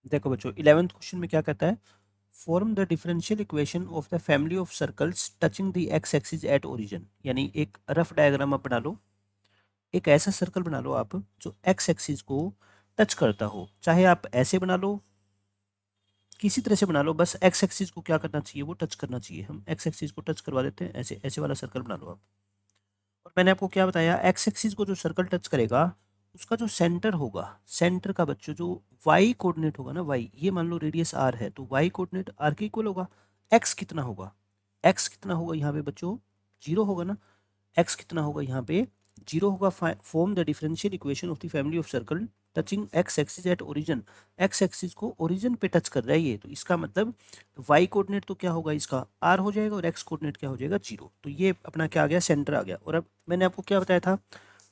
देखो बच्चों 11th question में क्या कहता है, form the differential equation of the family of circles touching the x axis at origin. यानी एक रफ डायग्राम आप बना लो, एक ऐसा सर्कल बना लो आप जो एक्स एक्सिस को टच करता हो। चाहे आप ऐसे बना लो, किसी तरह से बना लो, बस एक्स एक्सिस को क्या करना चाहिए, वो टच करना चाहिए। हम एक्स एक्सिस को टच करवा देते हैं, ऐसे ऐसे वाला सर्कल बना लो आप। और मैंने आपको क्या बताया, एक्स एक्सिस को जो सर्कल टच करेगा उसका जो सेंटर होगा, सेंटर का बच्चों जो वाई कोऑर्डिनेट होगा ना, वाई, ये मान लो रेडियस आर है तो वाई कोऑर्डिनेट आर के इक्वल होगा। एक्स कितना होगा, एक्स कितना होगा यहाँ पे बच्चों, जीरो होगा ना। एक्स कितना होगा यहाँ पे, जीरो होगा। Form the differential equation of the family of circle touching x axis at origin. X axis को ओरिजिन पे टच कर रहा है ये, तो इसका मतलब वाई कोऑर्डिनेट तो क्या होगा इसका, आर हो जाएगा, और एक्स कोऑर्डिनेट क्या हो जाएगा, जीरो। तो ये अपना क्या आ गया, सेंटर आ गया। और अब मैंने आपको क्या बताया था,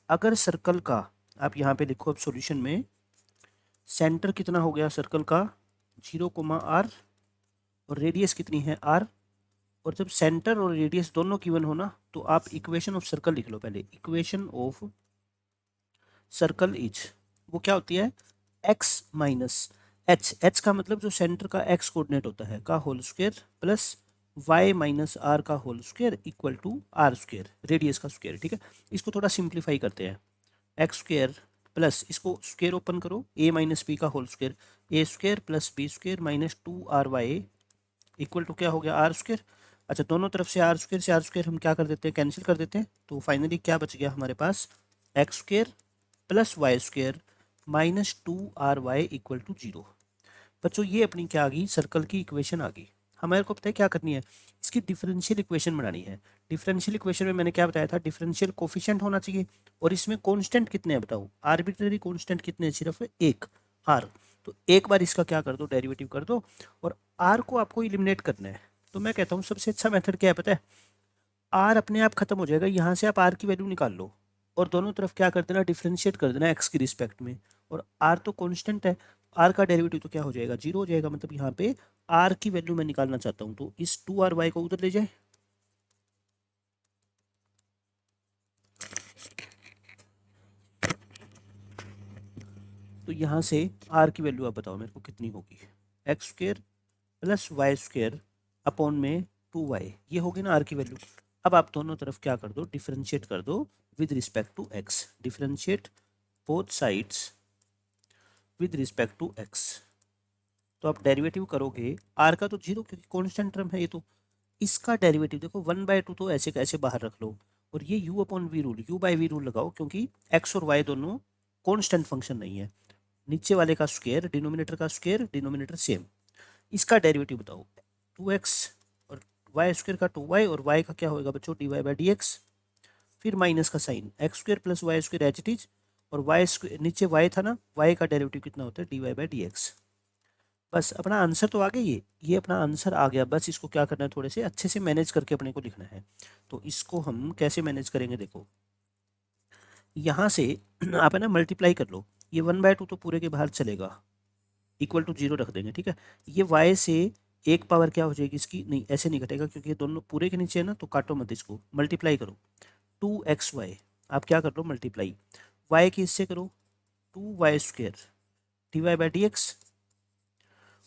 अगर सर्कल का, आप यहाँ पे लिखो अब सॉल्यूशन में, सेंटर कितना हो गया सर्कल का, 0, आर, और रेडियस कितनी है आर। और जब सेंटर और रेडियस दोनों गिवन हो ना, तो आप इक्वेशन ऑफ सर्कल लिख लो पहले। इक्वेशन ऑफ सर्कल इज, वो क्या होती है, एक्स माइनस एच, एच का मतलब जो सेंटर का एक्स कोऑर्डिनेट होता है का whole square, plus Y minus R का whole square equal to R square, radius का स्क्वायर। ठीक है, इसको थोड़ा सिंप्लीफाई करते हैं। एक्स स्क्वायर प्लस, इसको स्क्वायर ओपन करो, ए माइनस बी का whole square, A square plus B square minus 2 RY equal to क्या हो गया, आर स्क्वायर। अच्छा, दोनों तरफ से आर स्क्वायर से आर स्क्वायर हम क्या कर देते हैं, कैंसिल कर देते हैं। तो फाइनली क्या बच गया हमारे पास, X square plus Y square minus 2 RY equal to zero. बच्चों ये अपनी क्या आ गई, सर्कल की इक्वेशन आ गई। हमारे को पता है क्या करनी है, इसकी डिफरेंशियल इक्वेशन बनानी है। डिफरेंशियल इक्वेशन में मैंने क्या बताया था, डिफरेंशियल कोफिशिएंट होना चाहिए, और इसमें कांस्टेंट कितने हैं बताओ, आर्बिट्ररी कांस्टेंट कितने हैं, सिर्फ एक, आर। तो एक बार इसका क्या कर दो, डेरिवेटिव कर दो, और आर को आपको इलिमिनेट करना है। तो मैं कहता हूँ सबसे अच्छा मेथड क्या है पता है, आर अपने आप खत्म हो जाएगा, यहाँ से आप आर की वैल्यू निकाल लो, और दोनों तरफ क्या कर देना, डिफ्रेंशिएट कर देना एक्स की रिस्पेक्ट में। और आर तो कांस्टेंट है, आर का डेरिवेटिव तो क्या हो जाएगा, जीरो हो जाएगा। मतलब यहाँ पे आर की वैल्यू मैं निकालना चाहता हूँ, तो इस 2 RY को उधर ले जाए, तो यहाँ से आर की वैल्यू आप बताओ मेरे को कितनी होगी, x square plus y square upon में 2y, ये होगी ना आर की वैल्यू। अब आप दोनों तरफ क्या कर दो, डिफ्रेंशिएट कर दो with respect to x, differentiate both sides with respect to x. तो आप डेरिवेटिव करोगे, आर का तो जीरो क्योंकि कॉन्स्टेंट टर्म है ये, तो इसका डेरिवेटिव देखो 1/2 तो ऐसे कैसे बाहर रख लो, और ये u upon V rule, u by V rule लगाओ, क्योंकि x और y दोनों कॉन्स्टेंट फंक्शन नहीं है। नीचे वाले का स्क्वायर, डिनोमिनेटर का स्क्वायर, डिनोमिनेटर सेम। इसका डेरिवेटिव बताओ, 2x और वाई स्क्वायर का 2y, और y का क्या होगा बच्चों, dy/dx। फिर माइनस का sign, x square plus Y square H it is, और वाई स्क्वायर नीचे y था ना, y का डेरिवेटिव कितना होता है, dy/dx। बस अपना आंसर तो आ गया, ये अपना आंसर आ गया। बस इसको क्या करना है, थोड़े से अच्छे से मैनेज करके अपने को लिखना है। तो इसको हम कैसे मैनेज करेंगे, देखो यहाँ से आप है ना मल्टीप्लाई कर लो, ये 1/2 तो पूरे के बाहर चलेगा, इक्वल टू जीरो रख देंगे। ठीक है, ये y से एक पावर क्या हो जाएगी इसकी, नहीं ऐसे नहीं घटेगा क्योंकि ये दोनों पूरे के नीचे है ना, तो काटो मत, इसको मल्टीप्लाई करो, 2xy, आप क्या कर लो मल्टीप्लाई, y की इससे करो 2y² dy/dx।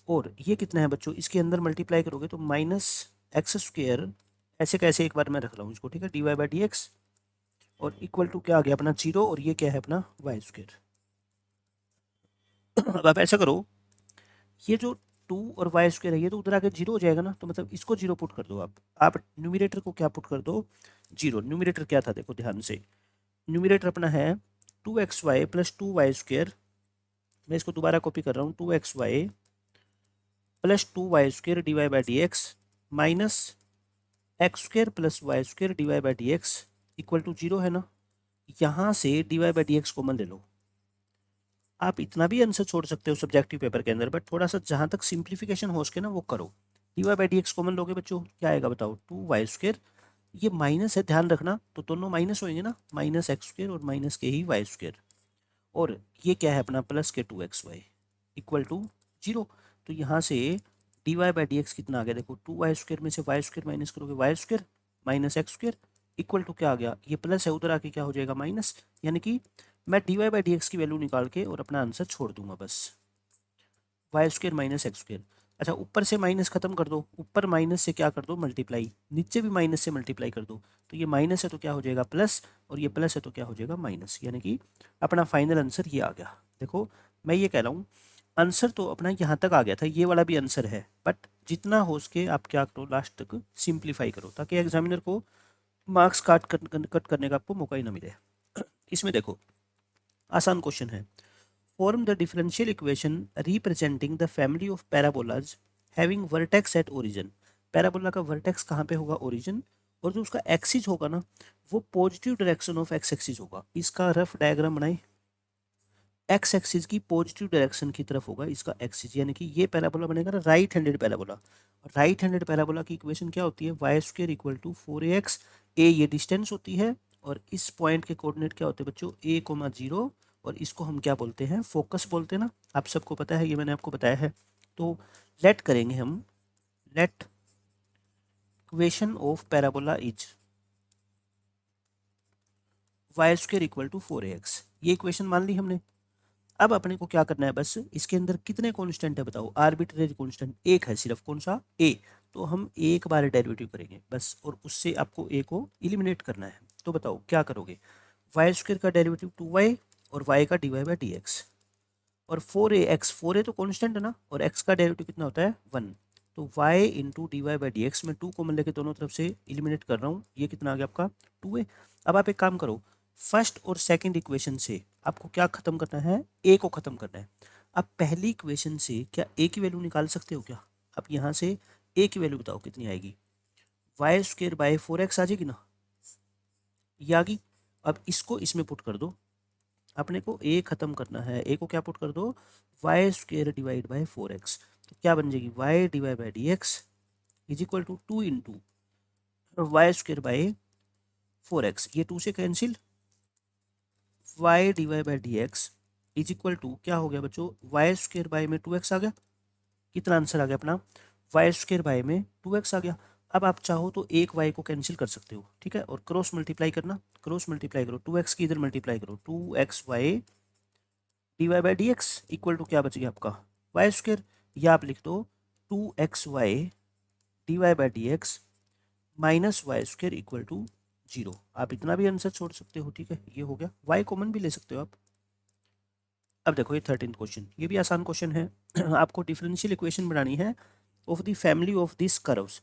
और ये कितना है बच्चों, इसके अंदर मल्टीप्लाई करोगे तो -x², ऐसे कैसे एक बार मैं रख रहा हूँ इसको, ठीक है, dy/dx, और इक्वल टू क्या आ गया अपना जीरो, और ये क्या है अपना y²। अब आप ऐसा करो, ये जो 2 और y² है ये तो उधर आके जीरो हो जाएगा ना, तो मतलब इसको जीरो पुट कर दो आप न्यूमिरेटर को क्या पुट कर दो, जीरो। न्यूमिरेटर क्या था देखो ध्यान से, न्यूमिरेटर अपना है 2xy प्लस 2y², मैं इसको दोबारा कॉपी कर रहा हूँ, 2xy plus 2y² dy/dx minus x² plus y² dy/dx equal to zero है ना। यहाँ से dy/dx कॉमन ले लो, आप इतना भी आंसर छोड़ सकते हो सब्जेक्टिव पेपर के अंदर, बट थोड़ा सा जहाँ तक सिंप्लीफिकेशन हो सके ना वो करो। dy/dx कॉमन लोगे बच्चों, क्या आएगा बताओ, 2y², ये माइनस है ध्यान रखना, तो दोनों माइनस होंगे ना, -x² और माइनस के ही y², और ये क्या है अपना प्लस के 2xy इक्वल टू जीरो। तो यहाँ से dy/dx कितना आ गया देखो, 2y² में से y² माइनस करोगे y² minus x² equal to क्या आ गया, ये प्लस है उधर आके क्या हो जाएगा माइनस। यानी कि मैं dy/dx की वैल्यू निकाल के और अपना आंसर छोड़ दूंगा बस। Y square minus x square. अच्छा, ऊपर से माइनस खत्म कर दो, ऊपर माइनस से क्या कर दो मल्टीप्लाई, नीचे भी माइनस से मल्टीप्लाई कर दो, तो ये माइनस है तो क्या हो जाएगा प्लस, और ये प्लस है तो क्या हो जाएगा माइनस, यानी कि अपना फाइनल आंसर ये आ गया। देखो मैं ये कह रहा हूँ आंसर तो अपना यहाँ तक आ गया था, ये वाला भी आंसर है, बट जितना हो सके आप क्या करो लास्ट तक सिंप्लीफाई करो, ताकि एग्जामिनर को मार्क्स कट करने का आपको मौका ही ना मिले। इसमें देखो आसान क्वेश्चन है, form the differential equation representing the family of parabolas having vertex at origin. Parabola का वर्टेक्स कहाँ पे होगा, ओरिजिन, और जो उसका एक्सिस होगा ना वो positive direction of x axis होगा। इसका रफ डायग्राम बनाए, एक्स एक्सिस की पॉजिटिव डायरेक्शन की तरफ होगा इसका एक्सिस, यानी कि ये पैराबोला बनेगा ना right handed parabola. Right handed parabola की इक्वेशन क्या होती है, y square equal to 4ax, a ये डिस्टेंस होती है, और इस पॉइंट के कोऑर्डिनेट क्या होते हैं बच्चों, a कोमा 0, और इसको हम क्या बोलते हैं, फोकस बोलते हैं ना, आप सबको पता है, ये मैंने आपको बताया है। तो लेट करेंगे हम, let equation of parabola is y square equal to 4ax, ये इक्वेशन मान ली हमने। अब अपने को क्या करना है, बस इसके अंदर कितने कांस्टेंट है बताओ, आर्बिट्रेरी कांस्टेंट एक है सिर्फ, कौन सा, ए, तो हम एक बार डेरिवेटिव करेंगे बस, और उससे आपको ए को इलिमिनेट करना है। तो बताओ क्या करोगे, वाई स्क्वेयर का डेरिवेटिव 2y, और y का dy बाई डी एक्स, और 4ax, 4a तो कांस्टेंट है ना, और x का डेरिवेटिव कितना होता है 1, तो y into D Y by D x, में 2 कॉमन लेके दोनों तरफ से इलिमिनेट कर रहा हूँ, ये कितना आ गया आपका 2a। अब आप एक काम करो, फर्स्ट और सेकंड इक्वेशन से आपको क्या खत्म करना है, ए को खत्म करना है। अब पहली इक्वेशन से क्या ए की वैल्यू निकाल सकते हो क्या, अब यहाँ से ए की वैल्यू बताओ कितनी आएगी, वाई स्क्वेयर बाय 4x आ जाएगी ना, ये आ गई। अब इसको इसमें पुट कर दो, अपने को ए खत्म करना है, ए को क्या पुट कर दो, Y square divide by 4x, तो क्या बन जाएगी, y divide by D x is equal to 2 into y square by 4x, ये 2 से cancel, y divide by D x is equal to क्या हो गया बच्चों, वाई स्क्वेयर बाय में 2x आ गया, कितना आंसर आ गया अपना, वाई स्क्वेयर बाय में 2x आ गया। अब आप चाहो तो एक y को कैंसिल कर सकते हो, ठीक है, और क्रॉस मल्टीप्लाई करना, क्रॉस मल्टीप्लाई करो, 2x की इधर मल्टीप्लाई करो, 2xy d Y by D x equal to क्या बच गया आपका वाई स्क्वेयर, या आप लिख दो 2xy d Y by D x minus y square equal to 0। आप इतना भी आंसर छोड़ सकते हो, ठीक है, ये हो गया, y कॉमन भी ले सकते हो आप। अब देखो ये 13th क्वेश्चन, ये भी आसान क्वेश्चन है आपको डिफरेंशियल इक्वेशन बनानी है of the family of this curves.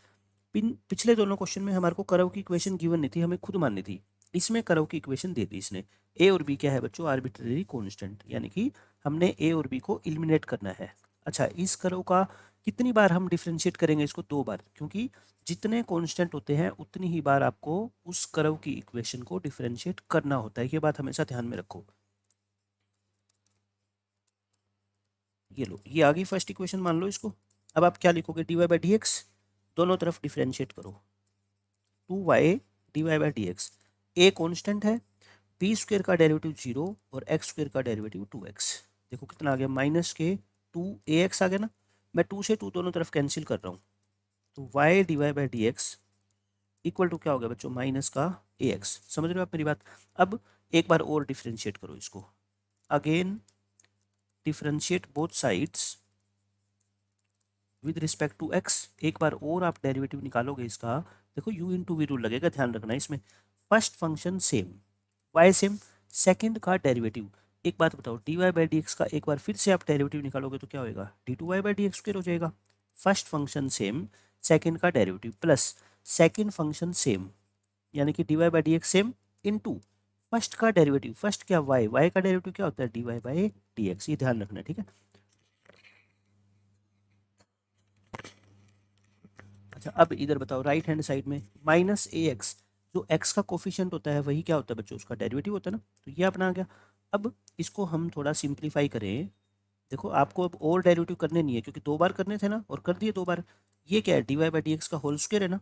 पिछले दोनों क्वेश्चन में हमारे को कर्व की इक्वेशन गिवन नहीं थी, हमें खुद माननी थी, इसमें कर्व की इक्वेशन दे दी इसने। ए और बी क्या है बच्चों, आर्बिट्रेरी कांस्टेंट, यानी कि हमने ए और बी को एलिमिनेट करना है। अच्छा, इस कर्व का कितनी बार हम डिफ्रेंशिएट करेंगे, इसको 2 बार, क्योंकि जितने कांस्टेंट होते हैं उतनी ही बार आपको उस कर्व की इक्वेशन को डिफ्रेंशिएट करना होता है, ये बात हमेशा ध्यान में रखो। ये लो, ये आ गई फर्स्ट इक्वेशन, मान लो इसको। अब आप क्या लिखोगे, d Y by D x, दोनों तरफ डिफ्रेंशिएट करो, 2y d Y by D x, a constant है, बी स्क्वेयर का डेरिवेटिव 0 और एक्स स्क्वेयर का डेरिवेटिव 2x, देखो कितना आ गया, माइनस के 2ax आ गया ना, मैं 2 से 2 दोनों तरफ कैंसिल कर रहा हूँ, तो y d Y by D x equal to क्या हो गया बच्चों, माइनस का ax, समझ रहे हो आप मेरी बात। अब एक बार और डिफ्रेंशिएट करो इसको, again differentiate both sides with respect to x, एक बार और आप डेरिवेटिव निकालोगे इसका, देखो u इंटू वी रूल लगेगा, ध्यान रखना इसमें। First function same, y same, second का डेरिवेटिव, एक बात बताओ, d Y by D x का एक बार फिर से आप डेरिवेटिव निकालोगे तो क्या होएगा, d two Y by D x square हो जाएगा। फर्स्ट फंक्शन सेम, सेकंड का derivative plus second function same, यानी कि d Y by D x same into first का डेरिवेटिव, फर्स्ट क्या y, y का डेरिवेटिव क्या होता है D Y by D x, ये ध्यान रखना, ठीक है। अच्छा, अब इधर बताओ राइट हैंड साइड में माइनस ए एक्स, जो x का कोफिशिएंट होता है वही क्या होता है बच्चों, उसका डेरिवेटिव होता है ना, तो ये अपना आ गया। अब इसको हम थोड़ा सिंप्लीफाई करें, देखो आपको अब और डेरिवेटिव करने नहीं है, क्योंकि 2 बार करने थे ना, और कर दिए 2 बार। ये क्या है, D Y by D x का होल स्क्वायर है ना,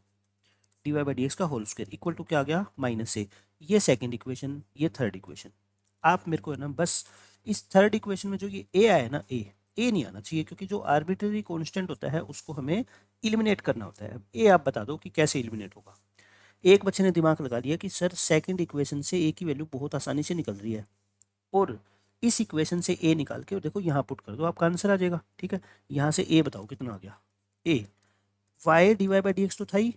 d Y by D x का होल स्क्वायर इक्वल टू क्या आ गया, माइनस ए, ये सेकेंड इक्वेशन, ये थर्ड इक्वेशन। आप मेरे को है ना बस इस थर्ड इक्वेशन में जो ये ए आया है ना, ए नहीं आना चाहिए, क्योंकि जो आर्बिट्ररी कांस्टेंट होता है उसको हमें इलिमिनेट करना होता है। ए आप बता दो कि कैसे इलिमिनेट होगा। एक बच्चे ने दिमाग लगा लिया कि सर सेकंड इक्वेशन से ए की वैल्यू बहुत आसानी से निकल रही है, और इस इक्वेशन से ए निकाल के और देखो यहाँ पुट कर दो, आपका आंसर आ जाएगा। ठीक है, यहाँ से ए बताओ कितना आ गया। ए Y D Y by D X तो था ही,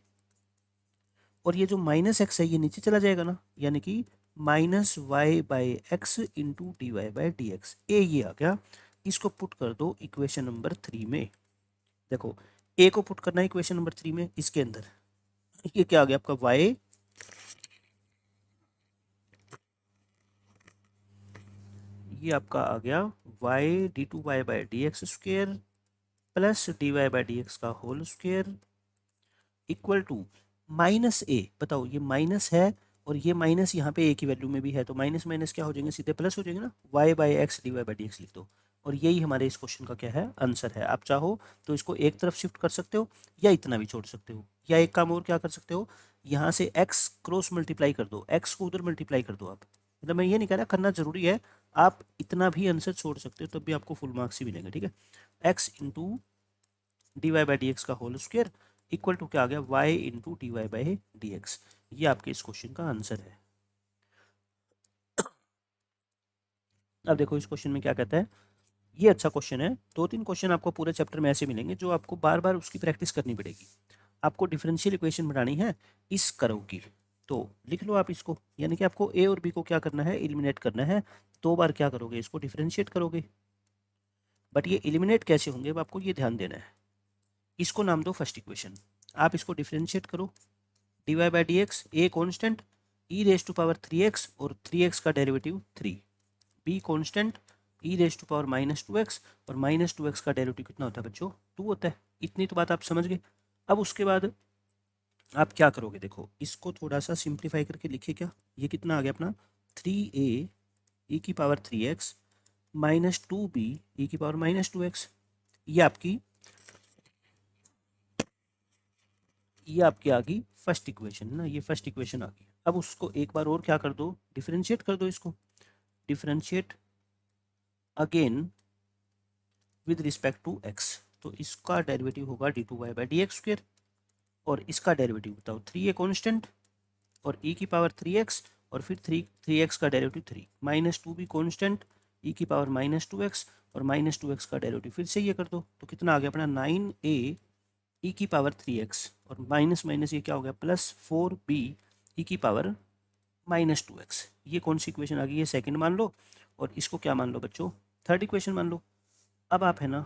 और ये जो माइनस एक्स है ये नीचे चला जाएगा ना, यानी कि minus Y by X into D Y by D x. ए ये आ गया, इसको पुट कर दो इक्वेशन नंबर 3 में। देखो ए को पुट करना है इक्वेशन नंबर 3 में, इसके अंदर ये क्या आ गया आपका वाई, ये आपका आ गया Y D two Y by D x square plus D Y by D x का whole square equal to minus A. बताओ ये माइनस है और ये माइनस यहाँ पे ए की वैल्यू में भी है, तो माइनस माइनस क्या हो जाएंगे, सीधे प्लस हो जाएंगे ना, y by x d Y by D x लिख दो। और यही हमारे इस क्वेश्चन का क्या है, आंसर है। आप चाहो तो इसको एक तरफ शिफ्ट कर सकते हो या इतना भी छोड़ सकते हो, या एक काम और क्या कर सकते हो, यहाँ से एक्स क्रॉस मल्टीप्लाई कर दो, एक्स को उधर मल्टीप्लाई कर दो आप। मतलब मैं ये नहीं कह रहा करना जरूरी है, आप इतना भी आंसर छोड़ सकते हो तब भी आपको फुल मार्क्स ही मिलेंगे। ठीक है, x into D Y by D x का होल स्क्वायर इक्वल टू क्या आ गया, y into D Y by D x. ये आपके इस क्वेश्चन का आंसर है। अब देखो इस क्वेश्चन में क्या कहता है, ये अच्छा क्वेश्चन है। 2-3 क्वेश्चन आपको पूरे चैप्टर में ऐसे मिलेंगे जो आपको बार बार उसकी प्रैक्टिस करनी पड़ेगी। आपको डिफरेंशियल इक्वेशन बनानी है इस कर्व की, तो लिख लो आप इसको, यानी कि आपको ए और बी को क्या करना है, एलिमिनेट करना है। 2 बार क्या करोगे, इसको डिफरेंशिएट करोगे, बट ये एलिमिनेट कैसे होंगे अब आपको ये ध्यान देना है। इसको नाम दो फर्स्ट इक्वेशन, आप इसको डिफरेंशिएट करो, d Y by D x, a constant, e raise to power 3x और 3x का derivative 3, b constant, e raise to power -2x और -2x का डेरिवेटिव कितना होता है बच्चों, 2 होता है। इतनी तो बात आप समझ गए। अब उसके बाद आप क्या करोगे, देखो इसको थोड़ा सा सिंप्लीफाई करके लिखिए, क्या ये कितना आ गया अपना 3a ई की पावर 3x -2b ई की पावर -2x। ये आपकी आ गई फर्स्ट इक्वेशन ना, ये फर्स्ट इक्वेशन आ गई। अब उसको एक बार और क्या कर दो, डिफरेंशिएट कर दो इसको, differentiate again with respect to x, तो इसका डेरिवेटिव होगा d two Y by D x square, और इसका डेरिवेटिव बताओ 3a कॉन्स्टेंट और e की पावर 3x और फिर 3x का डेरिवेटिव 3 -2b कॉन्स्टेंट e की पावर -2x और -2x का डेरिवेटिव फिर से ये कर दो, तो कितना आ गया अपना 9a e की पावर 3x और माइनस माइनस ये क्या हो गया +4b e की पावर -2x। ये कौन सी इक्वेशन आ गई, ये सेकंड मान लो, और इसको क्या मान लो बच्चों, थर्ड इक्वेशन मान लो। अब आप है ना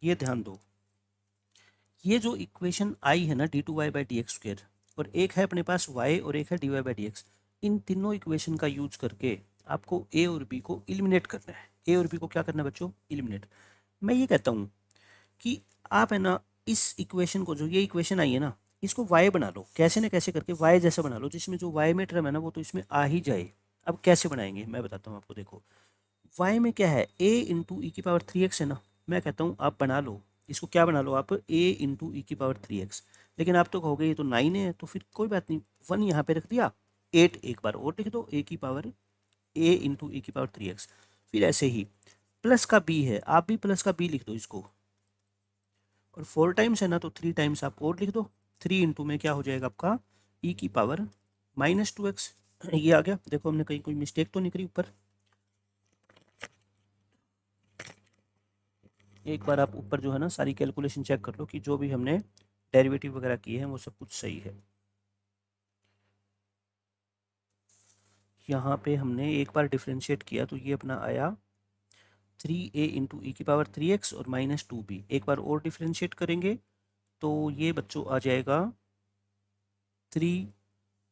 ये ध्यान दो, ये जो इक्वेशन आई है ना D two Y by D x square, और एक है अपने पास y और एक है D Y by D X, इन तीनों इक्वेशन का यूज करके आपको a और b को एलिमिनेट करना है। a और b को क्या करना है बच्चों, एलिमिनेट। मैं ये कहता हूँ कि आप है ना इस इक्वेशन को, जो ये इक्वेशन आई है ना, इसको y बना लो, कैसे ना कैसे करके y जैसा बना लो, जिसमें जो y में टर्म है ना वो तो इसमें आ ही जाए। अब कैसे बनाएंगे मैं बताता हूँ आपको, देखो y में क्या है, a इंटू ई की पावर 3x है ना, मैं कहता हूँ आप बना लो इसको, क्या बना लो आप, a इंटू ई की पावर 3x। लेकिन आप तो कहोगे ये तो 9 है, तो फिर कोई बात नहीं, 1 यहाँ पे रख दिया, 8 एक बार और लिख दो, a की पावर a इंटू ई की पावर 3x। फिर ऐसे ही प्लस का b है, आप भी प्लस का b लिख दो इसको, और 4 टाइम्स है ना तो 3 टाइम्स आप और लिख दो, 3 इंटू में क्या हो जाएगा आपका e की पावर -2x। ये आ गया, देखो हमने कहीं कोई मिस्टेक तो नहीं करी ऊपर, एक बार आप ऊपर जो है ना सारी कैलकुलेशन चेक कर लो कि जो भी हमने डेरिवेटिव वगैरह किए हैं वो सब कुछ सही है। यहाँ पे हमने एक बार डिफरेंशिएट किया तो ये अपना आया 3a इंटू ई की पावर 3x और -2b। एक बार और डिफरेंशिएट करेंगे तो ये बच्चों आ जाएगा 3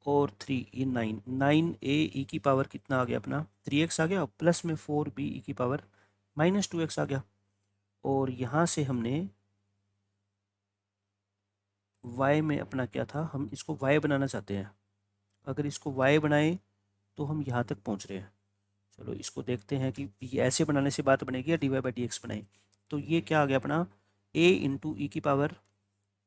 और 3 ये 9a ई की पावर कितना आ गया अपना 3x आ गया, और प्लस में 4b ई की पावर -2x आ गया। और यहाँ से हमने y में अपना क्या था, हम इसको y बनाना चाहते हैं, अगर इसको y बनाएं तो हम यहाँ तक पहुँच रहे हैं। चलो इसको देखते हैं कि ये ऐसे बनाने से बात बनेगी या d Y by D x बनाएं। तो ये क्या आ गया अपना a इंटू ई की पावर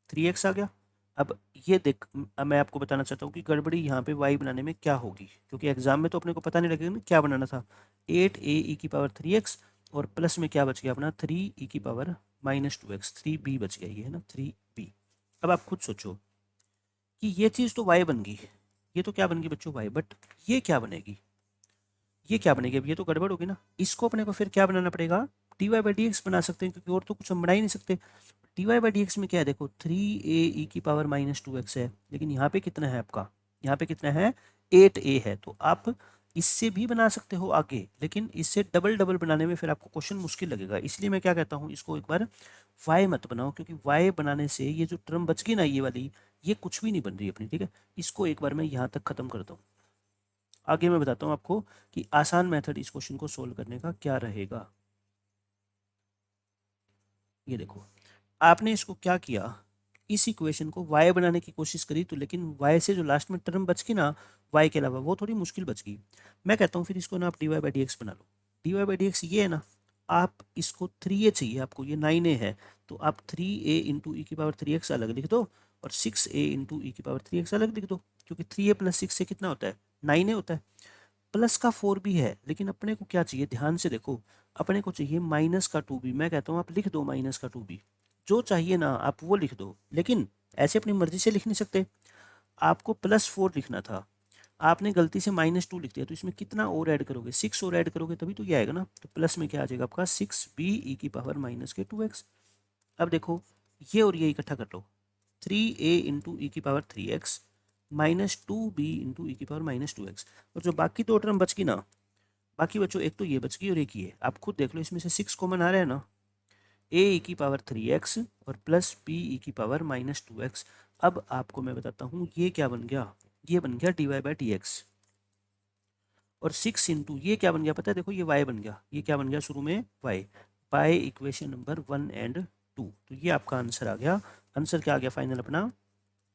3x आ गया। अब ये देख, अब मैं आपको बताना चाहता हूँ कि गड़बड़ी यहाँ पे y बनाने में क्या होगी, क्योंकि एग्जाम में तो अपने को पता नहीं लगेगा ना क्या बनाना था। 8a ई की पावर 3x और प्लस में क्या बच गया अपना 3 ई की पावर -2x, 3b बच गया, ये है ना 3b। अब आप खुद सोचो कि ये चीज़ तो y बन गई, ये तो क्या बन गई बच्चों y, बट ये क्या बनेगी, ये क्या बनेगी, अब ये तो गड़बड़ होगी ना। इसको अपने को फिर क्या बनाना पड़ेगा, d Y by D x बना सकते हैं, क्योंकि और तो कुछ हम बना ही नहीं सकते। D Y by D x में क्या है, देखो 3a e⁻² है, लेकिन यहाँ पे कितना है आपका, यहाँ पे कितना है 8a है। तो आप इससे भी बना सकते हो आगे, लेकिन इससे डबल डबल बनाने में फिर आपको क्वेश्चन मुश्किल लगेगा। इसलिए मैं क्या कहता हूँ, इसको एक बार y मत बनाओ, क्योंकि y बनाने से ये जो टर्म बच गई ना ये वाली, ये कुछ भी नहीं बन रही अपनी, ठीक है। इसको एक बार मैं यहाँ तक खत्म करता हूँ। आगे मैं बताता हूँ आपको कि आसान मेथड इस क्वेश्चन को सोल्व करने का क्या रहेगा। ये देखो, आपने इसको क्या किया, इस इक्वेशन को y बनाने की कोशिश करी, तो लेकिन y से जो लास्ट में टर्म बच गई ना y के अलावा, वो थोड़ी मुश्किल बच गई। मैं कहता हूँ फिर इसको ना आप D Y by D x बना लो। D Y by D x ये है ना, आप इसको 3a चाहिए आपको, ये 9a है, तो आप 3a इंटू ई की पावर 3x अलग लिख दो, और 6a इंटू ई की पावर 3x अलग लिख दो, क्योंकि 3a प्लस 6 से कितना होता है, 9a होता है। प्लस का 4 भी है, लेकिन अपने को क्या चाहिए, ध्यान से देखो, अपने को चाहिए माइनस का 2b। मैं कहता हूँ आप लिख दो माइनस का 2b, जो चाहिए ना आप वो लिख दो, लेकिन ऐसे अपनी मर्जी से लिख नहीं सकते। आपको +4 लिखना था, आपने गलती से -2 लिख दिया, तो इसमें कितना और ऐड करोगे, 6 और ऐड करोगे तभी तो ये आएगा ना। तो प्लस में क्या आ जाएगा आपका 6b e की पावर -2x। अब देखो, ये और ये इकट्ठा कर लो, 3a इंटू ई की power 3x -2b into E की पावर -2x। और जो बाकी दो टर्म बच गई ना, बाकी बच्चों एक तो ये बच गई और एक ये, आप खुद देख लो, इसमें से 6 कॉमन आ रहा है ना, a e की पावर 3x और प्लस b e की पावर -2x। अब आपको मैं बताता हूँ ये क्या बन गया, ये बन गया d Y by D x. और 6 इंटू ये क्या बन गया पता है, देखो ये y बन गया, ये क्या बन गया शुरू में y, by equation number 1 and 2। तो ये आपका आंसर आ गया। आंसर क्या आ गया फाइनल अपना,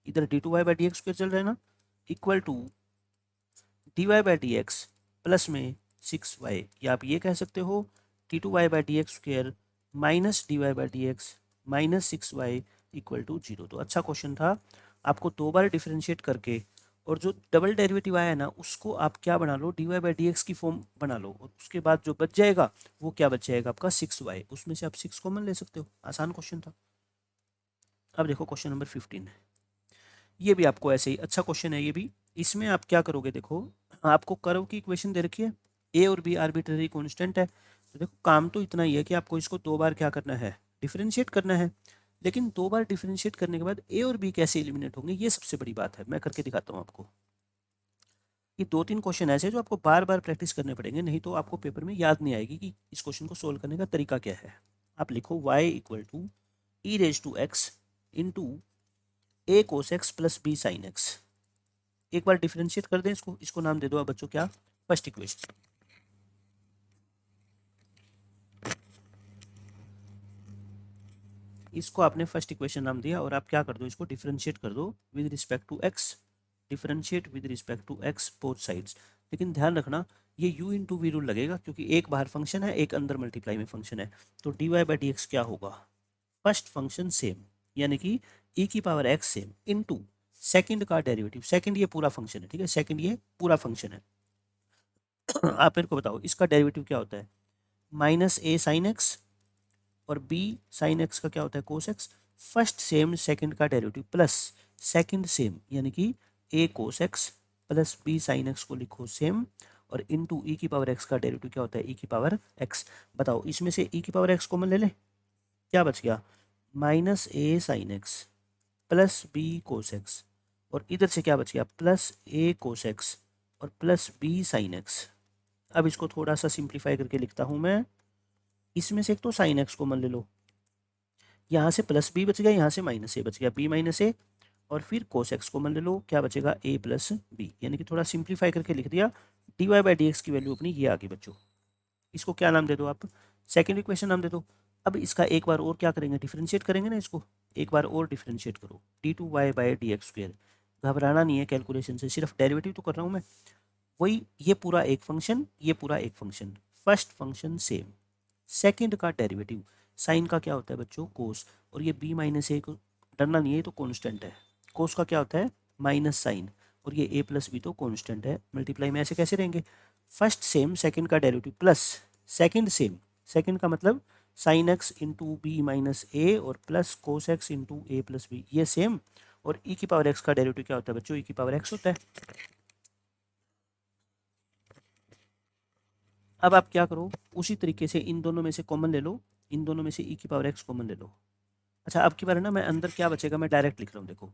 इधर d two Y by D x चल रहा है ना, equal to d Y by D x plus में 6y, या आप ये कह सकते हो d two Y by D x square minus d Y by D x minus 6y equal to 0। तो अच्छा क्वेश्चन था। आपको 2 बार डिफ्रेंशिएट करके, और जो डबल डेरिवेटिव आया है ना उसको आप क्या बना लो, D Y by D x की फॉर्म बना लो, और उसके बाद जो बच जाएगा वो क्या बच जाएगा आपका 6y, उसमें से आप 6 कॉमन ले सकते हो। आसान क्वेश्चन था। अब देखो क्वेश्चन नंबर 15, ये भी आपको ऐसे ही अच्छा क्वेश्चन है ये भी। इसमें आप क्या करोगे, देखो आपको कर्व की इक्वेशन दे रखी है, ए और बी आर्बिट्ररी कांस्टेंट है। तो देखो काम तो इतना ही है कि आपको इसको 2 बार क्या करना है, डिफरेंशिएट करना है। लेकिन 2 बार डिफरेंशिएट करने के बाद ए और बी कैसे एलिमिनेट होंगे, ये सबसे बड़ी बात है। मैं करके दिखाता हूँ आपको। ये 2-3 क्वेश्चन ऐसे जो आपको बार बार प्रैक्टिस करने पड़ेंगे, नहीं तो आपको पेपर में याद नहीं आएगी कि इस क्वेश्चन को सोल्व करने का तरीका क्या है। आप लिखो y equal to e raise to x into A cos x plus B sign x. एक बार डिफरेंशिएट कर दें इसको, इसको नाम दे दो आप बच्चों क्या, फर्स्ट इक्वेशन। इसको आपने फर्स्ट इक्वेशन नाम दिया, और आप क्या कर दो, इसको डिफरेंशिएट कर दो with respect to x, differentiate with respect to x both sides. लेकिन ध्यान रखना ये u इंटू वी रूल लगेगा, क्योंकि एक बाहर फंक्शन है एक अंदर मल्टीप्लाई में फंक्शन है। तो d Y by D x क्या होगा, फर्स्ट फंक्शन सेम, यानी कि e की power x same into second का डेरिवेटिव, सेकंड ये पूरा फंक्शन है, ठीक है, सेकंड ये पूरा फंक्शन है। आप मेरे को बताओ इसका डेरिवेटिव क्या होता है, माइनस ए साइन एक्स, और b साइन एक्स का क्या होता है cos x. First same second का डेरिवेटिव प्लस सेकंड सेम, यानी कि a cos x plus b sine x को लिखो सेम, और इनटू e की पावर x का डेरिवेटिव क्या होता है e की पावर x। बताओ इसमें से e की पावर x कॉमन ले ले, क्या बच गया, minus A sine X plus B cos X, और इधर से क्या बच गया प्लस ए कोस एक्स और प्लस बी साइन एक्स। अब इसको थोड़ा सा सिंप्लीफाई करके लिखता हूं मैं, इसमें से एक तो साइन एक्स कॉमन ले लो, यहाँ से प्लस बी बच गया, यहाँ से माइनस ए बच गया, बी माइनस ए, और फिर कोस एक्स कॉमन ले लो, क्या बचेगा ए प्लस बी, यानी कि थोड़ा सिंप्लीफाई करके लिख दिया। D Y by D x की वैल्यू अपनी ये आ गई बच्चों। इसको क्या नाम दे दो आप, सेकेंड इक्वेशन नाम दे दो। अब इसका एक बार और क्या करेंगे, डिफरेंशिएट करेंगे ना, इसको एक बार और डिफरेंशिएट करो, d two Y by D x square. घबराना नहीं है कैलकुलेशन से, सिर्फ डेरिवेटिव तो कर रहा हूँ मैं। वही ये पूरा एक फंक्शन, ये पूरा एक function, first function same, second का डेरिवेटिव, साइन का क्या होता है बच्चों कोस, और ये b माइनस ए को डरना नहीं है, ये तो कांस्टेंट है। कोस का क्या होता है माइनस साइन, और ये a प्लस बी तो कांस्टेंट है, मल्टीप्लाई में ऐसे कैसे रहेंगे। फर्स्ट सेम सेकंड का derivative plus second same, second का मतलब sine X into B minus A और plus cos X into A plus B, ये सेम, और e की पावर x का डेरिवेटिव क्या होता है बच्चों, e की पावर x होता है। अब आप क्या करो, उसी तरीके से इन दोनों में से कॉमन ले लो, इन दोनों में से ई की पावर एक्स कॉमन ले लो। अच्छा, अब की बार है ना, मैं अंदर क्या बचेगा मैं डायरेक्ट लिख रहा हूँ। देखो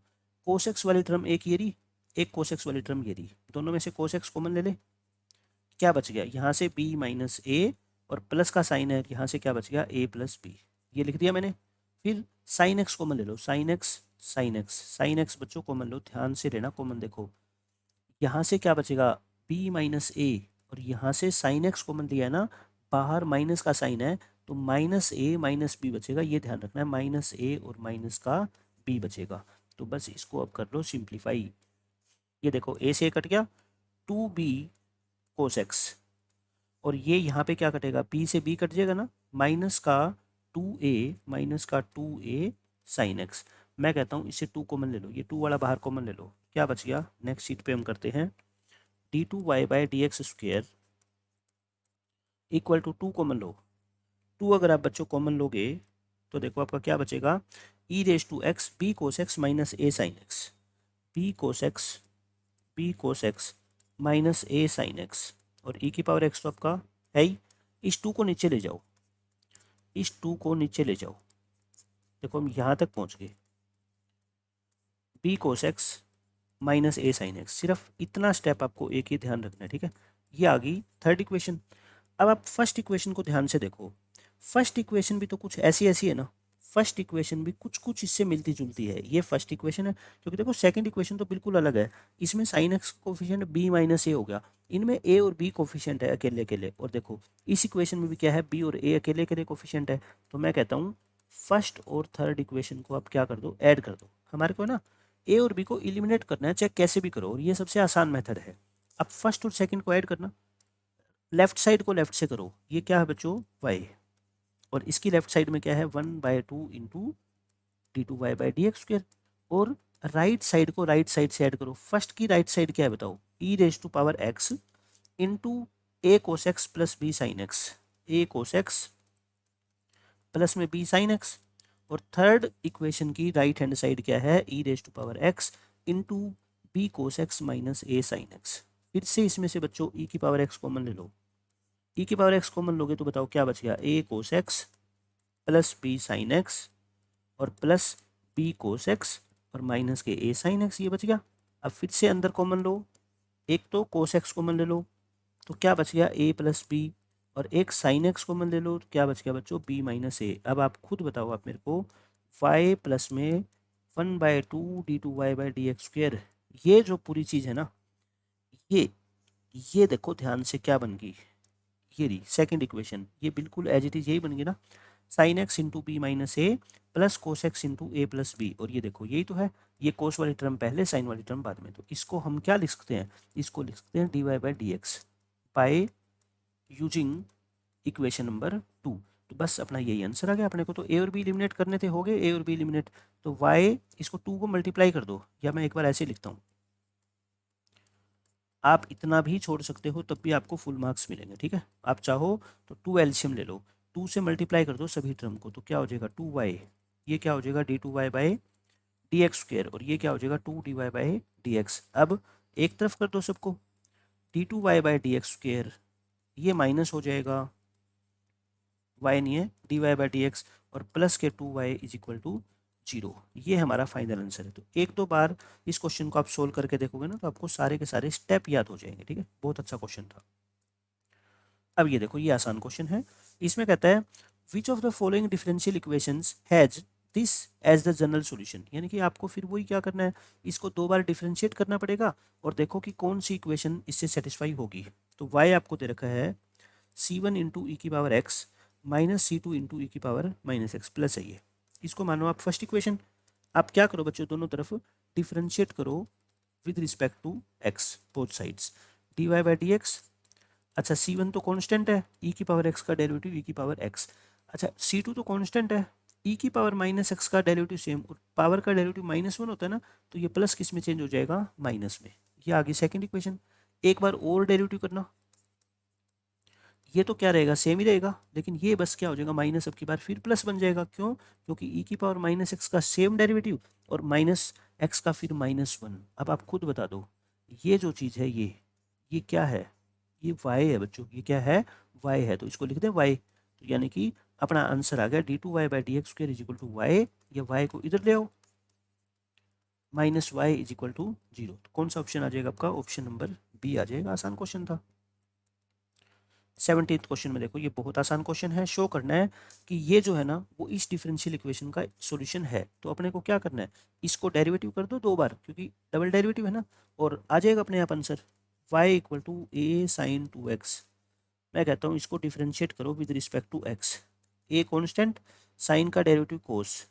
कोस एक्स वाली टर्म एक ये रही, एक कोस एक्स वाली टर्म ये रही, दोनों में से कोस एक्स कॉमन ले ले, क्या बच गया यहाँ से b माइनस ए, और प्लस का साइन है यहाँ से क्या बच गया a प्लस बी, ये लिख दिया मैंने। फिर साइन एक्स कॉमन ले लो, sine X sine X sine X बच्चों कॉमन लो, ध्यान से लेना कॉमन। देखो यहाँ से क्या बचेगा b माइनस ए, और यहाँ से साइन एक्स कॉमन लिया है ना, बाहर माइनस का साइन है तो माइनस ए माइनस बी बचेगा, ये ध्यान रखना है, माइनस ए और माइनस का बी बचेगा। तो बस इसको अब कर लो सिंप्लीफाई। ये देखो ए से कट गया, 2b कोस एक्स, और ये यहाँ पे क्या कटेगा, b से b कट जाएगा ना, माइनस का 2a माइनस का 2a साइन एक्स। मैं कहता हूँ इससे 2 कॉमन ले लो, ये 2 वाला बाहर कॉमन ले लो, क्या बच गया, नेक्स्ट शीट पे हम करते हैं, d2y by D x square equal to 2 common लो। 2 अगर आप बच्चों कॉमन लोगे तो देखो आपका क्या बचेगा, E raise to X B cos X minus A sine X, B cos X minus A sine X, और ई की पावर एक्स तो आपका है ही। इस 2 को नीचे ले जाओ, इस 2 को नीचे ले जाओ, देखो हम यहाँ तक पहुँच गए, B cos X minus A sine x, सिर्फ इतना स्टेप आपको एक ही ध्यान रखना है, ठीक है। ये आ गई थर्ड इक्वेशन। अब आप फर्स्ट इक्वेशन को ध्यान से देखो, फर्स्ट इक्वेशन भी तो कुछ ऐसी ऐसी है ना, फर्स्ट इक्वेशन भी कुछ कुछ इससे मिलती जुलती है, ये फर्स्ट इक्वेशन है, क्योंकि देखो सेकंड इक्वेशन तो बिल्कुल अलग है, इसमें sine X coefficient B minus A हो गया, इनमें ए और बी कोफिशिएंट है अकेले अकेले, और देखो इस इक्वेशन में भी क्या है, बी और ए अकेले अकेले कोफिशिएंट है। तो मैं कहता हूँ फर्स्ट और थर्ड इक्वेशन को आप क्या कर दो, ऐड कर दो। हमारे को ना ए और बी को इलिमिनेट करना है, चाहे कैसे भी करो, और ये सबसे आसान मेथड है। अब फर्स्ट और सेकंड को ऐड करना, लेफ्ट साइड को लेफ्ट से करो, ये क्या है बच्चों वाई, और इसकी लेफ्ट साइड में क्या है 1/2 into D two Y by D X square, और राइट साइड को राइट साइड से ऐड करो। फर्स्ट की राइट साइड क्या है बताओ, E raise to power X into A cos x plus B sign एक्स, ए कोस एक्स प्लस में बी साइन एक्स, और थर्ड इक्वेशन की राइट हैंड साइड क्या है, E raise to power X into B cos X minus A sine x. फिर से इसमें से बच्चों ई की पावर एक्स कॉमन ले लो, ई की पावर एक्स कॉमन लोगे तो बताओ क्या बच गया, A cos x plus B sign X, और प्लस बी कोस एक्स और माइनस के ए साइन एक्स, ये बच गया। अब फिर से अंदर कॉमन लो, एक तो कोस एक्स कॉमन ले लो, तो क्या बच गया ए प्लस बी, और एक साइन एक्स कॉमन ले लो, तो क्या बच गया बच्चों बी माइनस ए। अब आप खुद बताओ आप मेरे को, वाई प्लस में 1/2 d two Y by D x square, ये जो पूरी चीज़ है ना, ये ये देखो ध्यान से क्या बन गई, ये रही सेकंड इक्वेशन, ये बिल्कुल एज इट इज यही बन गई ना, sine X into B minus A plus cos X into A plus B, और ये देखो यही तो है, ये कोस वाली टर्म पहले साइन वाली टर्म बाद में, तो इसको हम क्या लिख सकते हैं, इसको लिख सकते हैं d Y by D x by using equation number 2। तो बस अपना यही आंसर आ गया, अपने को तो ए और बी एलिमिनेट करने थे, हो गए ए और बी एलिमिनेट। तो वाई इसको 2 को मल्टीप्लाई कर दो, या मैं एक बार ऐसे लिखता हूँ, आप इतना भी छोड़ सकते हो तब भी आपको फुल मार्क्स मिलेंगे, ठीक है। आप चाहो तो 2 एलसीएम ले लो, 2 से मल्टीप्लाई कर दो सभी टर्म को, तो क्या हो जाएगा 2y, ये क्या हो जाएगा d two Y by D x square, और ये क्या हो जाएगा 2 dy बाई डी एक्स। अब एक तरफ कर दो सबको, d two Y by D x square, ये माइनस हो जाएगा, y नहीं है D Y by D x, और प्लस के 2y इज इक्वल टू 0, ये हमारा फाइनल आंसर है। तो एक दो बार इस क्वेश्चन को आप सोल्व करके देखोगे ना, तो आपको सारे के सारे स्टेप याद हो जाएंगे, ठीक है। बहुत अच्छा क्वेश्चन था। अब ये देखो, ये आसान क्वेश्चन है, इसमें कहता है which of the following differential equations has this as the general solution, यानी कि आपको फिर वही क्या करना है, इसको 2 बार डिफरेंशिएट करना पड़ेगा, और देखो कि कौन सी इक्वेशन इससे सेटिस्फाई होगी। तो y आपको दे रखा है c1 इंटू ई की power x minus c2 into E की पावर माइनस एक्स प्लस है, ये इसको मानो आप फर्स्ट इक्वेशन। आप क्या करो बच्चों, दोनों तरफ डिफरेंशिएट करो with respect to x, both sides, d Y by D x. अच्छा c1 तो कांस्टेंट है, e की पावर x का डेरिवेटिव e की पावर x। अच्छा c2 तो कांस्टेंट है, e की पावर माइनस एक्स का डेरिवेटिव सेम, और पावर का डेरिवेटिव -1 होता है ना, तो ये प्लस किस में चेंज हो जाएगा, माइनस में। ये आ गई सेकंड इक्वेशन। एक बार और डेरिवेटिव करना, ये तो क्या रहेगा सेम ही रहेगा, लेकिन ये बस क्या हो जाएगा माइनस, अब की बार फिर प्लस बन जाएगा, क्यों, क्योंकि e की पावर माइनस एक्स का सेम डेरिवेटिव और माइनस एक्स का फिर -1। अब आप खुद बता दो, ये जो चीज़ है ये क्या है, ये y है बच्चों, ये क्या है, y है, तो इसको लिख दें y। तो यानी कि अपना आंसर आ गया d2y/dx² is equal to y, या y को इधर ले आओ, -y इज इक्वल टू 0। तो कौन सा ऑप्शन आ जाएगा आपका, ऑप्शन नंबर बी आ जाएगा। आसान क्वेश्चन था। 17th क्वेश्चन में देखो, ये बहुत आसान क्वेश्चन है। शो करना है कि ये जो है ना वो इस डिफरेंशियल इक्वेशन का सॉल्यूशन है। तो अपने को क्या करना है, इसको डेरिवेटिव कर दो 2 बार, क्योंकि डबल डेरिवेटिव है ना, और आ जाएगा अपने आप answer y equal to a sin 2x। मैं कहता हूँ इसको डिफरेंशिएट करो with respect to x। a constant, sine का डेरिवेटिव कोस,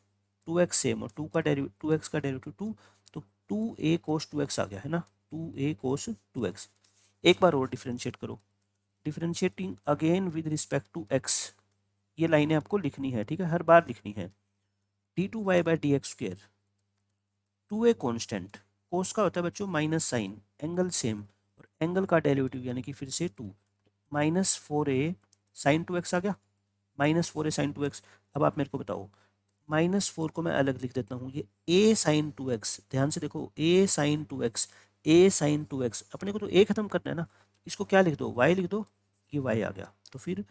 2x सेम, और 2x का डेरिवेटिव 2, तो 2a cos 2x आ गया है ना, 2a cos 2x। एक बार और डिफरेंशिएट करो, differentiating again with respect to x। ये लाइनें आपको लिखनी है, ठीक है, हर बार लिखनी है। d2y/dx², 2a कॉन्स्टेंट, कोस का होता है बच्चों माइनस साइन, एंगल सेम, और एंगल का डेरिवेटिव यानी कि फिर से 2, -4a sin 2x आ गया, -4a sin 2x। अब आप मेरे को बताओ, -4 को मैं अलग लिख देता हूँ, ये a sin 2x, ध्यान से देखो, a sin 2x, a sin 2x, अपने को तो a खत्म करना है ना, इसको क्या लिख दो, y लिख दो, ये y आ गया। तो फिर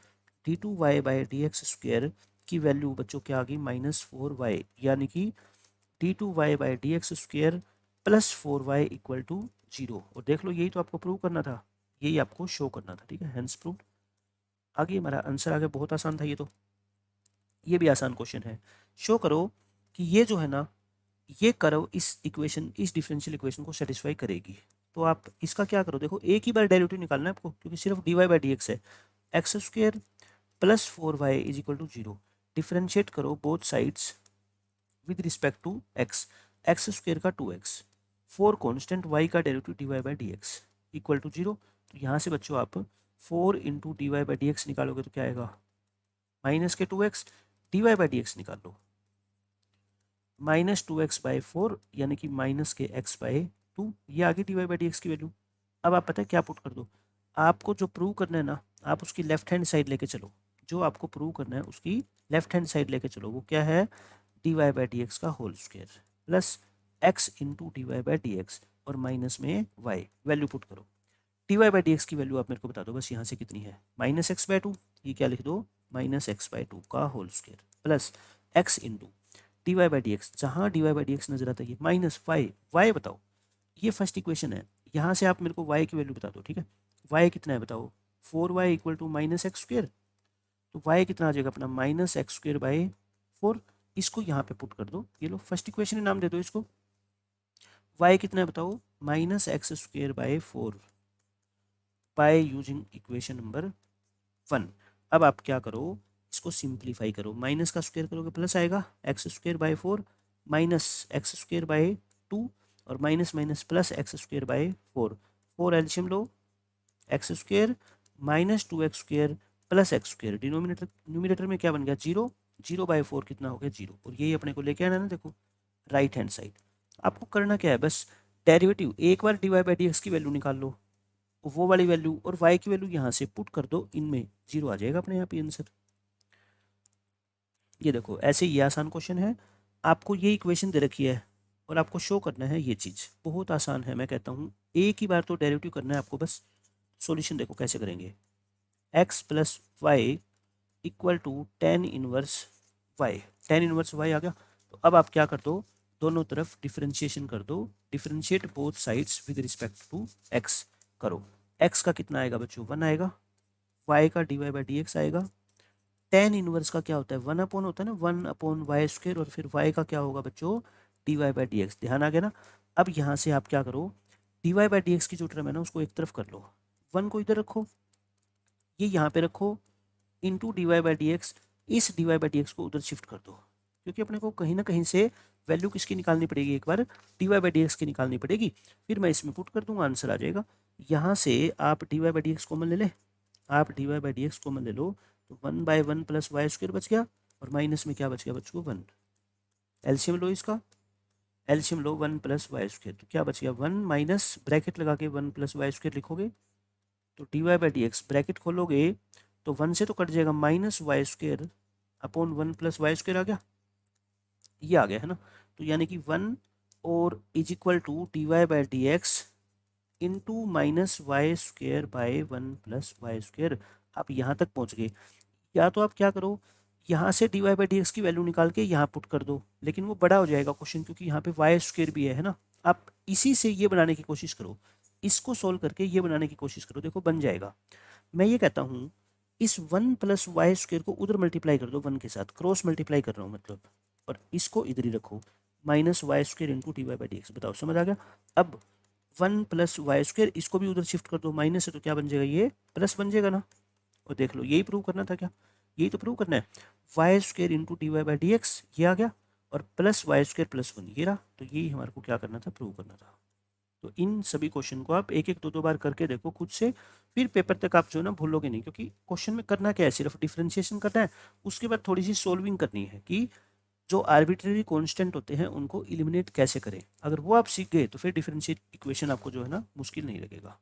d2y/dx² की वैल्यू बच्चों क्या आ गई, -4y, यानी कि d2y/dx² plus 4y equal to 0। और देख लो, यही तो आपको प्रूव करना था, यही आपको शो करना था, ठीक है, हेंस प्रूव्ड। आगे हमारा आंसर आ गया, बहुत आसान था ये तो। ये भी आसान क्वेश्चन है। शो करो कि ये जो है ना, ये कर्व इस इक्वेशन, इस डिफरेंशियल इक्वेशन को सेटिस्फाई करेगी। तो आप इसका क्या करो, देखो एक ही बार डेरिवेटिव निकालना है आपको, क्योंकि सिर्फ dy/dx है। x² plus 4y is equal to 0। Differentiate करो both sides with respect to x। x² का 2x, 4 कॉन्स्टेंट, y का डेरिवेटिव dy/dx इक्वल टू 0। तो यहाँ से बच्चों आप 4 इंटू dy/dx निकालोगे तो क्या आएगा, माइनस के 2x, dy/dx निकाल लो, -2x/4 यानी कि माइनस के x/2, ये आ गई dy/dx की वैल्यू। अब आप पता है क्या पुट कर दो, आपको जो प्रूव करना है ना, आप उसकी लेफ्ट हैंड साइड लेके चलो, जो आपको प्रूव करना है उसकी लेफ्ट हैंड साइड लेके चलो। वो क्या है, dy/dx का whole square plus x into dy/dx और माइनस में y, वैल्यू पुट करो। dy/dx की वैल्यू आप मेरे को बता दो बस यहाँ से कितनी है, -x/2, ये क्या लिख दो, -x/2 का whole square plus x into dy/dx, जहाँ dy/dx नजर आता है माइनस y बताओ, ये फर्स्ट इक्वेशन है, यहाँ से आप मेरे को y की वैल्यू बता दो, ठीक है। y कितना है बताओ, 4y इक्वल टू -x², तो y कितना आ जाएगा अपना, -x²/4। इसको यहाँ पे पुट कर दो, ये लो फर्स्ट इक्वेशन नाम दे दो इसको। y कितना है बताओ, -x²/4 by using equation number 1। अब आप क्या करो, इसको सिंप्लीफाई करो, माइनस का स्क्वायर करोगे प्लस आएगा, x²/4 -x²/2 और माइनस माइनस प्लस x²/4, 4 एल्शियम लो, x² -2x² plus x², numerator में क्या बन गया 0, 0/4 कितना हो गया 0, और यही अपने को लेके आना ना, देखो राइट हैंड साइड। आपको करना क्या है, बस डेरिवेटिव एक बार dy/dx की वैल्यू निकाल लो, वो वाली वैल्यू और y की वैल्यू यहाँ से पुट कर दो, इनमें 0 आ जाएगा अपने यहाँ पे आंसर। ये देखो ऐसे ये आसान क्वेश्चन है, आपको ये इक्वेशन दे रखी है और आपको शो करना है ये चीज़, बहुत आसान है। मैं कहता हूँ एक ही बार तो डेरिवेटिव करना है आपको बस। सॉल्यूशन देखो कैसे करेंगे, x plus y equal to tan inverse y, tan inverse y आ गया। तो अब आप क्या कर दो, दोनों तरफ डिफरेंशिएशन कर दो, differentiate both sides with respect to x करो। x का कितना आएगा बच्चों, 1 आएगा, y का dy/dx आएगा, tan इनवर्स का क्या होता है, 1 अपॉन होता है ना, 1/y², और फिर y का क्या होगा बच्चों, dy/dx। ध्यान आ गया ना। अब यहाँ से आप क्या करो, dy/dx की जो टर्म है ना उसको एक तरफ कर लो, 1 को इधर रखो, ये यहाँ पे रखो, इंटू dy/dx, इस dy/dx को उधर शिफ्ट कर दो, क्योंकि अपने को कहीं ना कहीं से वैल्यू किसकी निकालनी पड़ेगी, एक बार dy/dx की निकालनी पड़ेगी। फिर मैं इसमें पुट कर दूंगा, आंसर आ जाएगा। यहाँ से आप dy/dx कॉमन ले ले, आप dy/dx कॉमन ले लो, तो 1/1 प्लस y² बच गया, और माइनस में क्या बच गया बच्चों, 1। एल्शियम लो इसका, एल्शियम लो 1 प्लस y², तो क्या बच गया 1, माइनस ब्रैकेट लगा के 1 प्लस y² लिखोगे, तो dy/dx ब्रैकेट खोलोगे तो 1 से तो कट जाएगा, -y² अपॉन 1 प्लस y² आ गया, ये आ गया है ना। तो यानी कि 1 और is equal to dy/dx into minus y square by 1 plus y square. आप यहाँ तक पहुँच गए। या तो आप क्या करो, यहाँ से d Y by D x की वैल्यू निकाल के यहाँ पुट कर दो, लेकिन वो बड़ा हो जाएगा क्वेश्चन, क्योंकि यहाँ पे वाई स्क्वेयर भी है ना। आप इसी से ये बनाने की कोशिश करो, इसको सोल्व करके ये बनाने की कोशिश करो, देखो बन जाएगा। मैं ये कहता हूँ इस 1 प्लस वाई स्क्वेयर को उधर मल्टीप्लाई कर दो 1 के साथ, क्रॉस मल्टीप्लाई कर रहा हूँ मतलब, और इसको इधर ही रखो, minus y square into D Y by D x. बताओ समझ आ गया? अब 1 प्लस वाई स्क्वेयर इसको भी उधर शिफ्ट कर दो, माइनस है तो क्या बन जाएगा, ये प्लस बन जाएगा ना। और देख लो यही प्रूव करना था क्या, यही तो प्रूव करना है। Y square into D Y by D x ये आ गया, और प्लस वाई स्क्वेयर प्लस 1 ये रहा। तो यही हमारे को क्या करना था, प्रूव करना था। तो इन सभी क्वेश्चन को आप एक एक दो दो बार करके देखो खुद से, फिर पेपर तक आप जो है ना भूलोगे नहीं, क्योंकि क्वेश्चन में करना क्या है, सिर्फ डिफरेंशिएशन करना है। उसके बाद थोड़ी सी सोल्विंग करनी है कि जो आर्बिट्रेरी कांस्टेंट होते हैं उनको इलिमिनेट कैसे करें। अगर वो आप सीख गए तो फिर डिफरेंशियल इक्वेशन आपको जो है ना मुश्किल नहीं लगेगा।